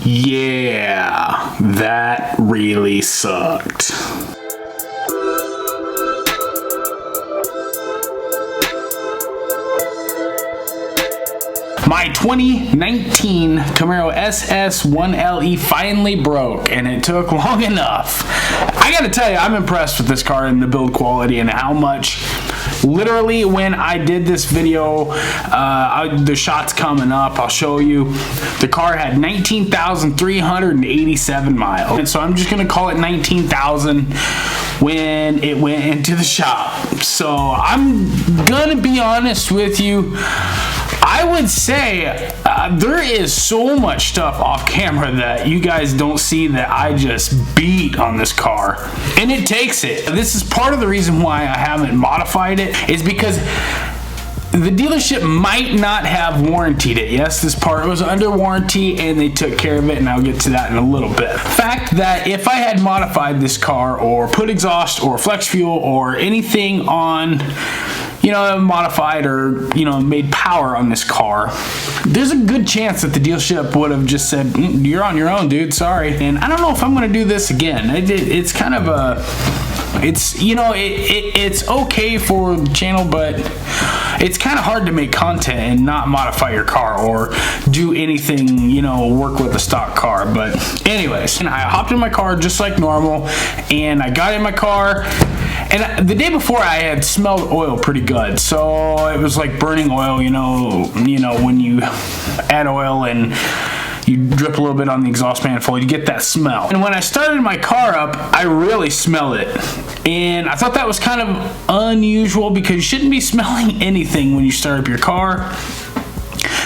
Yeah, that really sucked. My 2019 Camaro SS1LE finally broke, and it took long enough. I gotta tell you, I'm impressed with this car and the build quality and how much. Literally, when I did this video, the shot's coming up, I'll show you. The car had 19,387 miles. And so I'm just gonna call it 19,000 when it went into the shop. So I'm gonna be honest with you. I would say there is so much stuff off camera that you guys don't see that I just beat on this car, and it takes it. This is part of the reason why I haven't modified it, is because the dealership might not have warrantied it. Yes, this part was under warranty and they took care of it, and I'll get to that in a little bit. The fact that if I had modified this car or put exhaust or flex fuel or anything on, you know, modified or, you know, made power on this car, there's a good chance that the dealership would have just said, you're on your own, dude, sorry. And I don't know if I'm gonna do this again. It's kind of a, it's, you know, it's okay for the channel, but it's kind of hard to make content and not modify your car or do anything, you know, work with a stock car. But anyways, and I hopped in my car just like normal, and I got in my car, and the day before I had smelled oil pretty good, so it was like burning oil, you know when you add oil and you drip a little bit on the exhaust manifold, you get that smell. And when I started my car up, I really smelled it. And I thought that was kind of unusual, because you shouldn't be smelling anything when you start up your car,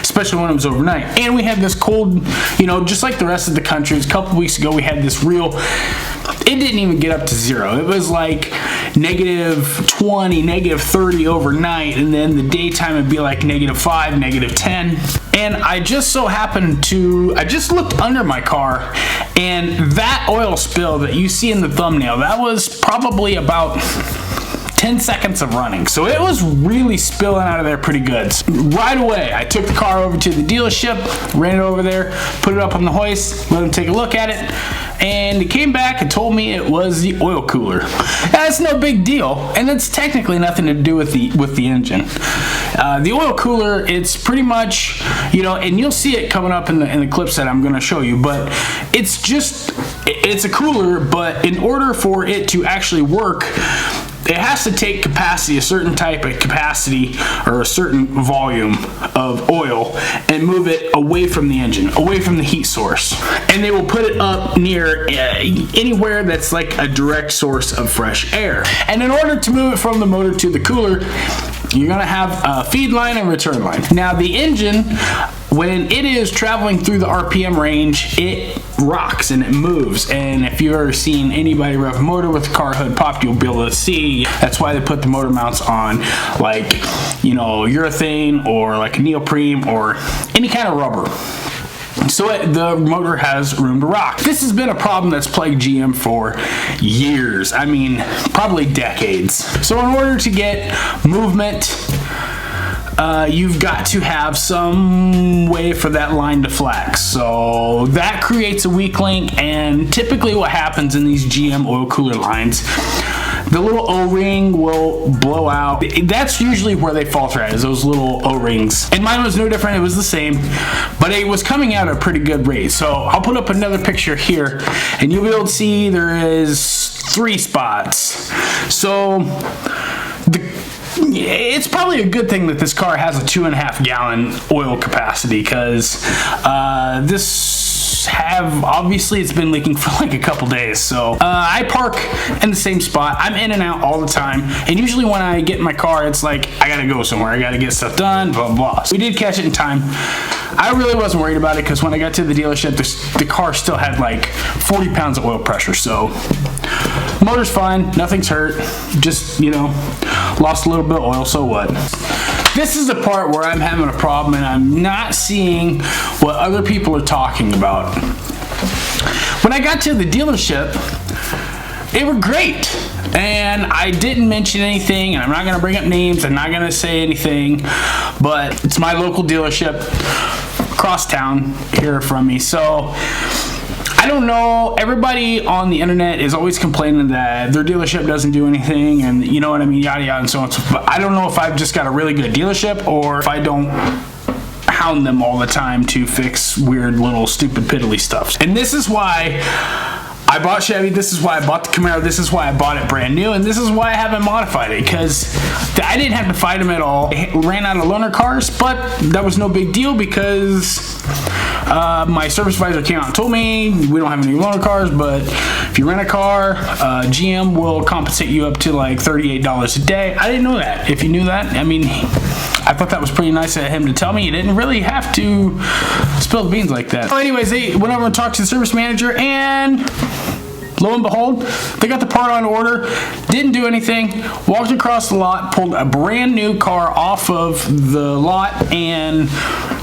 especially when it was overnight. And we had this cold, you know, just like the rest of the country. A couple weeks ago, we had this real, it didn't even get up to zero. It was like -20, -30 overnight, and then the daytime would be like -5, -10. And I just so happened to, I just looked under my car, and that oil spill that you see in the thumbnail, that was probably about 10 seconds of running. So it was really spilling out of there pretty good. Right away, I took the car over to the dealership, ran it over there, put it up on the hoist, let them take a look at it, and it came back and told me it was the oil cooler. That's no big deal, and it's technically nothing to do with the engine. The oil cooler, it's pretty much, you know, and you'll see it coming up in the clips that I'm going to show you, but it's just, it's a cooler, but in order for it to actually work, it has to take capacity, a certain type of capacity or a certain volume of oil, and move it away from the engine, away from the heat source. And they will put it up near anywhere that's like a direct source of fresh air. And in order to move it from the motor to the cooler, you're gonna have a feed line and return line. Now the engine, when it is traveling through the RPM range, it rocks and it moves. And if you've ever seen anybody rev a motor with the car hood popped, you'll be able to see that's why they put the motor mounts on, like, you know, urethane or like a neoprene or any kind of rubber, so the motor has room to rock. This has been a problem that's plagued GM for years. I mean, probably decades. So in order to get movement, you've got to have some way for that line to flex. So that creates a weak link, and typically what happens in these GM oil cooler lines, the little O-ring will blow out. That's usually where they falter at, is those little O-rings. And mine was no different, it was the same, but it was coming out at a pretty good rate. So I'll put up another picture here, and you'll be able to see there is 3 spots. So it's probably a good thing that this car has a 2.5 gallon oil capacity, because obviously it's been leaking for like a couple days. So I park in the same spot. I'm in and out all the time, and usually when I get in my car, it's like I gotta go somewhere, I gotta get stuff done, blah blah. So we did catch it in time. I really wasn't worried about it, because when I got to the dealership, the car still had like 40 pounds of oil pressure. So motor's fine, nothing's hurt, just, you know, lost a little bit of oil, so what. This is the part where I'm having a problem, and I'm not seeing what other people are talking about. When I got to the dealership, they were great, and I didn't mention anything, and I'm not gonna bring up names, I'm not gonna say anything, but it's my local dealership across town here from me. So I don't know, everybody on the internet is always complaining that their dealership doesn't do anything, and you know what I mean, yada yada and so on. But I don't know if I've just got a really good dealership or if I don't hound them all the time to fix weird little stupid piddly stuff. And this is why I bought Chevy, this is why I bought the Camaro, this is why I bought it brand new, and this is why I haven't modified it, because I didn't have to fight them at all. I ran out of loaner cars, but that was no big deal because my service advisor came out and told me we don't have any loaner cars, but if you rent a car, GM will compensate you up to like $38 a day. I didn't know that. If you knew that, I mean, I thought that was pretty nice of him to tell me. You didn't really have to spill the beans like that. So anyways, they went over and talked to the service manager, and lo and behold, they got the part on order, didn't do anything, walked across the lot, pulled a brand new car off of the lot, and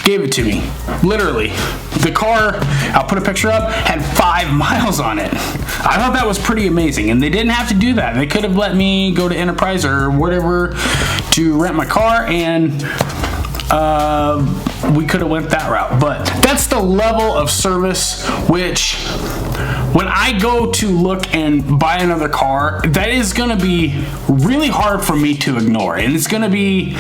gave it to me. Literally. The car, I'll put a picture up, had 5 miles on it. I thought that was pretty amazing, and they didn't have to do that. They could have let me go to Enterprise or whatever to rent my car, and we could have went that route. But that's the level of service which, when I go to look and buy another car, that is going to be really hard for me to ignore. And it's going to be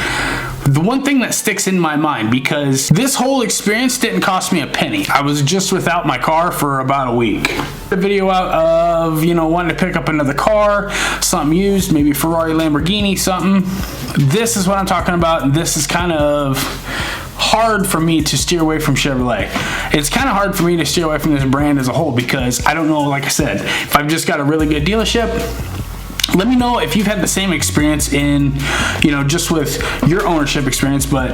the one thing that sticks in my mind, because this whole experience didn't cost me a penny. I was just without my car for about a week. A video out of, you know, wanting to pick up another car, something used, maybe Ferrari, Lamborghini, something. This is what I'm talking about, and this is kind of hard for me to steer away from Chevrolet. It's kind of hard for me to steer away from this brand as a whole, because I don't know, like I said, if I've just got a really good dealership. Let me know if you've had the same experience in, you know, just with your ownership experience, but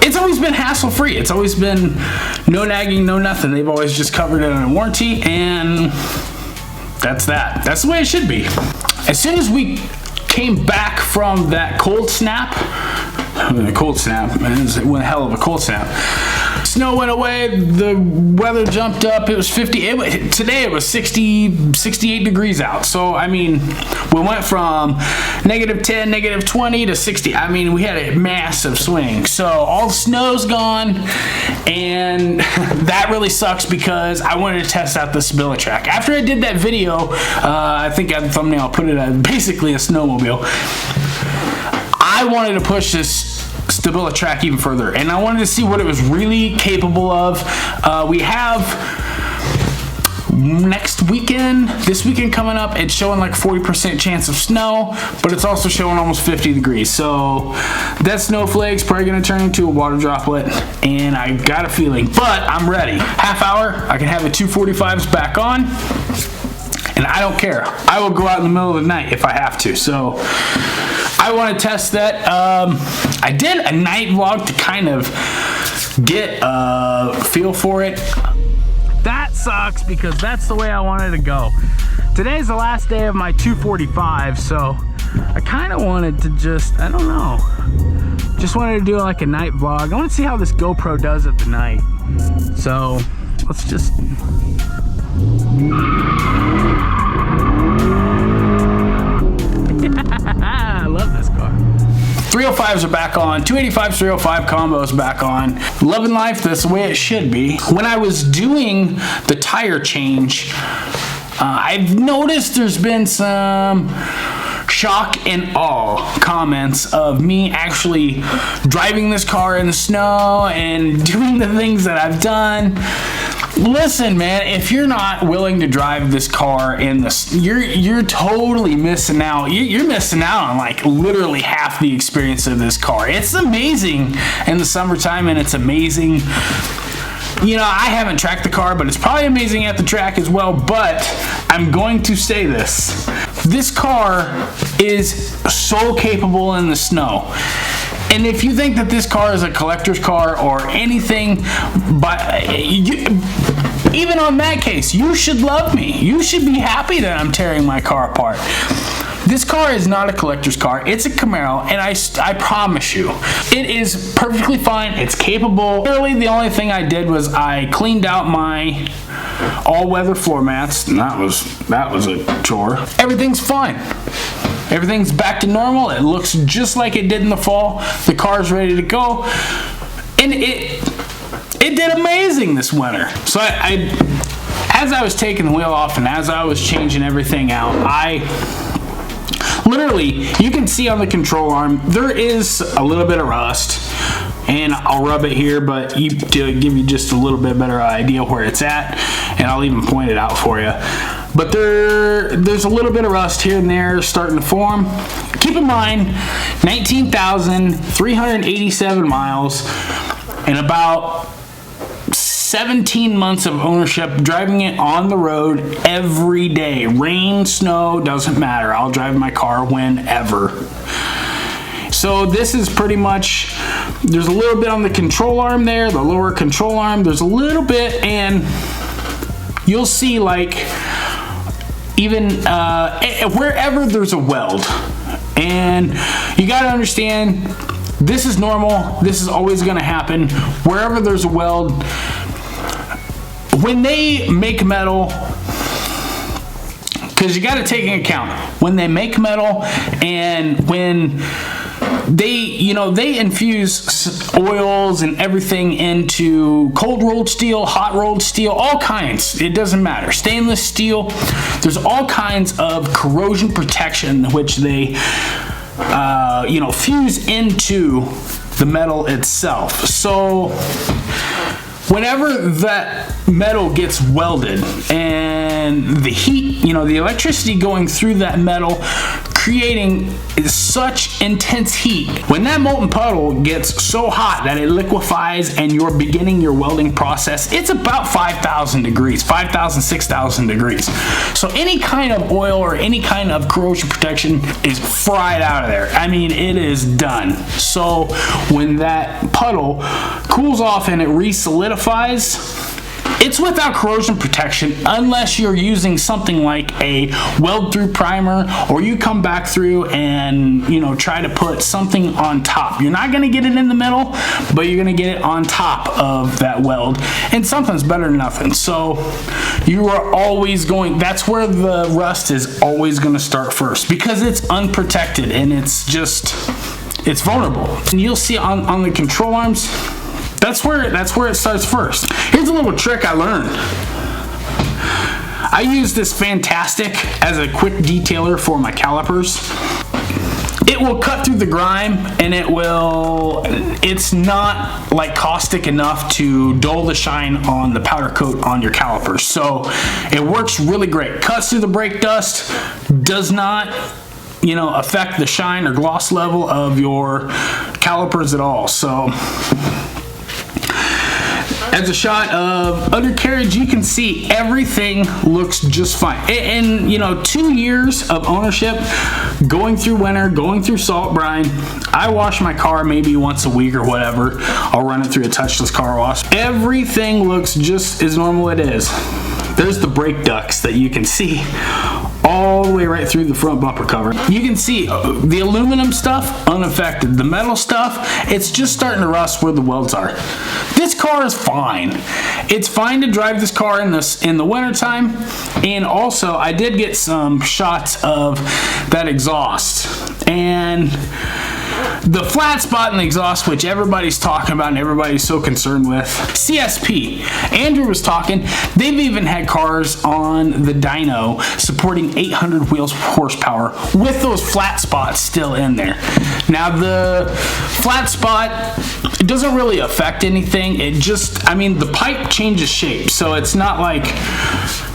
it's always been hassle-free. It's always been no nagging, no nothing. They've always just covered it on a warranty, and that's that. That's the way it should be. As soon as we came back from that cold snap, man, it was one hell of a cold snap. Snow went away, the weather jumped up, it was 50, today it was 60, 68 degrees out. So, I mean, we went from -10, -20 to 60. I mean, we had a massive swing. So, all the snow's gone, and that really sucks because I wanted to test out the StabiliTrak. After I did that video, I think on the thumbnail I'll put it as basically a snowmobile. I wanted to push this StabiliTrak even further, and I wanted to see what it was really capable of. We have next weekend, this weekend coming up, it's showing like 40% chance of snow, but it's also showing almost 50 degrees. So that snowflake's probably gonna turn into a water droplet, and I got a feeling, but I'm ready. Half hour, I can have the 245s back on, and I don't care. I will go out in the middle of the night if I have to. So I want to test that. I did a night vlog to kind of get a feel for it. That sucks because that's the way I wanted to go. Today's the last day of my 245, so I kind of wanted to just, I don't know, just wanted to do like a night vlog. I want to see how this GoPro does at the night. So let's just... I love this car. 305s are back on, 285 305 combos back on. Loving life, that's the way it should be. When I was doing the tire change, I've noticed there's been some shock and awe comments of me actually driving this car in the snow and doing the things that I've done. Listen, man, if you're not willing to drive this car in the, you're totally missing out. You're missing out on like literally half the experience of this car. It's amazing in the summertime, and it's amazing. You know, I haven't tracked the car, but it's probably amazing at the track as well. But I'm going to say this. This car is so capable in the snow. And if you think that this car is a collector's car or anything, but even on that case, you should love me. You should be happy that I'm tearing my car apart. This car is not a collector's car. It's a Camaro, and I promise you, it is perfectly fine. It's capable. Literally, the only thing I did was I cleaned out my all-weather floor mats, and that was a chore. Everything's fine. Everything's back to normal. It looks just like it did in the fall. The car's ready to go. And it did amazing this winter. So as I was taking the wheel off and as I was changing everything out, literally, you can see on the control arm, there is a little bit of rust, and I'll rub it here, but to give you just a little bit better idea where it's at, and I'll even point it out for you. But there's a little bit of rust here and there starting to form. Keep in mind, 19,387 miles and about 17 months of ownership, driving it on the road every day. Rain, snow, doesn't matter. I'll drive my car whenever. So this is pretty much, there's a little bit on the control arm there, the lower control arm. There's a little bit, and you'll see like even wherever there's a weld. And you got to understand, this is normal. This is always going to happen. Wherever there's a weld, when they make metal, because you got to take into account when they make metal and when they infuse oils and everything into cold rolled steel, hot rolled steel, all kinds. It doesn't matter. Stainless steel. There's all kinds of corrosion protection which they fuse into the metal itself. So whenever that metal gets welded and the heat, the electricity going through that metal, creating such intense heat, when that molten puddle gets so hot that it liquefies and you're beginning your welding process, it's about 5,000 degrees, 5,000, 6,000 degrees. So any kind of oil or any kind of corrosion protection is fried out of there. I mean, it is done. So when that puddle cools off and it re-solidifies, it's without corrosion protection unless you're using something like a weld-through primer, or you come back through and try to put something on top. You're not going to get it in the middle, but you're going to get it on top of that weld, and something's better than nothing. So you are always going, that's where the rust is always going to start first, because it's unprotected and it's vulnerable. And you'll see on the control arms, that's where it starts first. Here's a little trick I learned. I use this Fantastic as a quick detailer for my calipers. It will cut through the grime, and it's not like caustic enough to dull the shine on the powder coat on your calipers. So it works really great. Cuts through the brake dust, does not affect the shine or gloss level of your calipers at all. So as a shot of undercarriage, you can see everything looks just fine. And 2 years of ownership, going through winter, going through salt brine, I wash my car maybe once a week or whatever. I'll run it through a touchless car wash. Everything looks just as normal it is. There's the brake ducts that you can see all the way right through the front bumper cover. You can see the aluminum stuff unaffected. The metal stuff, it's just starting to rust where the welds are. This car is fine. It's fine to drive this car in the wintertime. And also, I did get some shots of that exhaust. And the flat spot in the exhaust, which everybody's talking about and everybody's so concerned with, CSP. Andrew was talking, they've even had cars on the dyno supporting 800 horsepower with those flat spots still in there. Now the flat spot, it doesn't really affect anything. It just, the pipe changes shape, so it's not like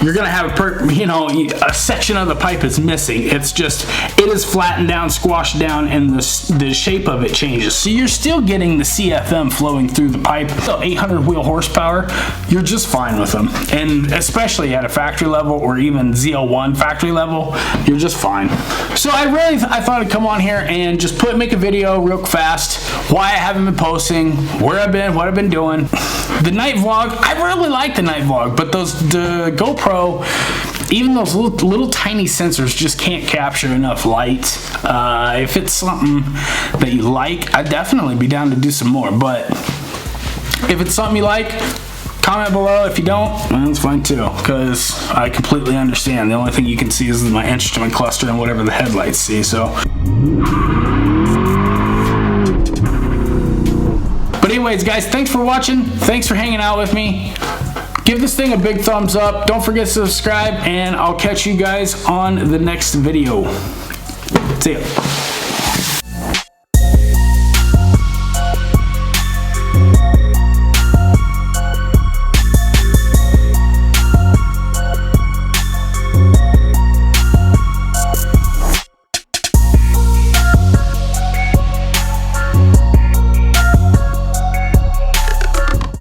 you're gonna have a section of the pipe is missing. It's just, it is flattened down, squashed down, and the shape of it changes. So you're still getting the CFM flowing through the pipe. So 800 wheel horsepower, you're just fine with them. And especially at a factory level or even ZL1 factory level, you're just fine. So I thought I'd come on here and just make a video real fast, why I haven't been posting, where I've been, what I've been doing. The night vlog, I really like the night vlog, but the GoPro, even those little tiny sensors just can't capture enough light. If it's something that you like, I'd definitely be down to do some more. But if it's something you like, comment below. If you don't, that's fine too, because I completely understand. The only thing you can see is my instrument cluster and whatever the headlights see. So, but anyway, anyways, guys, thanks for watching. Thanks for hanging out with me. Give this thing a big thumbs up. Don't forget to subscribe, and I'll catch you guys on the next video. See ya.